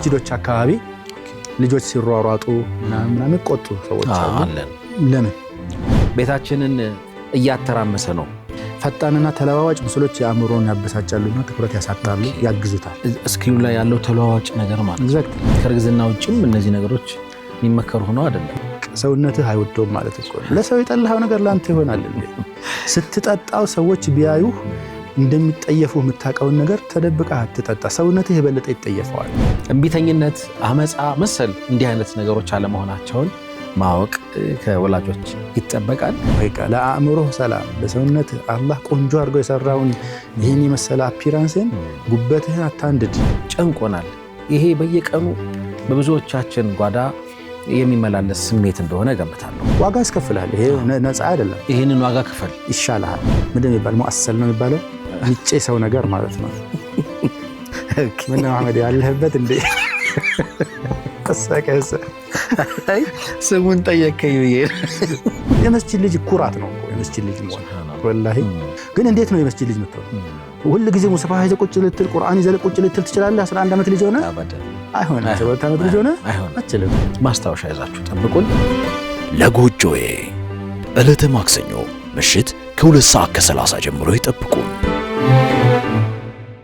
መስጂዶች አካባቢ ልጆች ሲሯሯጡ ምናምን ቆጡ ሰዎች አሉ። ለምን ቤታችንን እያተራመሰ ነው? ፈጣንና ተለዋዋጭ ምስሎች የአእምሮን ያበሳጫሉና ትኩረት ያሳጣሉ፣ ያግዙታል። ስክሪኑ ላይ ያለው ተለዋዋጭ ነገር ማለት ከርግዝና ውጭም እነዚህ ነገሮች የሚመከሩ ሆነው አይደለም። ሰውነትህ አይወደውም ማለት እኮ ለሰው የጠላኸው ነገር ላንተ ይሆናል እንዴ? ስትጠጣው ሰዎች ቢያዩ እንደሚጠየፉ የምታውቀውን ነገር ተደብቀህ አትጠጣ። ሰውነትህ የበለጠ ይጠየፈዋል። እምቢተኝነት፣ አመፃ መሰል እንዲህ አይነት ነገሮች አለመሆናቸውን ማወቅ ከወላጆች ይጠበቃል። በቃ ለአእምሮህ ሰላም፣ ለሰውነት አላህ ቆንጆ አድርጎ የሰራውን ይህን የመሰለ አፒራንስን ጉበትህን አታንድድ። ጨንቆናል። ይሄ በየቀኑ በብዙዎቻችን ጓዳ የሚመላለስ ስሜት እንደሆነ ገምታለሁ። ዋጋ ያስከፍልሃል። ይሄ ነፃ አይደለም። ይህንን ዋጋ ክፈል ይሻልሃል። ምንድን የሚባል ሙአሰል ነው የሚባለው? ሚጬ ሰው ነገር ማለት ነው። ምን መሐመድ ያለህበት እንዴ? ቀሰቀሰ ስሙን ጠየቀኝ ብዬ። የመስጂድ ልጅ ኩራት ነው። የመስጂድ ልጅ ወላሂ። ግን እንዴት ነው የመስጂድ ልጅ የምትሆነው? ሁሉ ጊዜ ሙስሐፍ ይዘህ ቁጭ ልትል ቁርአን ይዘህ ቁጭ ልትል ትችላለህ? 11 ዓመት ልጅ ሆነ አይሆንም። 7 ዓመት ልጅ ሆነ አትችልም። ማስታወሻ ይዛችሁ ጠብቁን። ለጎጆዬ ዕለተ ማክሰኞ ምሽት ከ2 ሰዓት ከ30 ጀምሮ ይጠብቁ።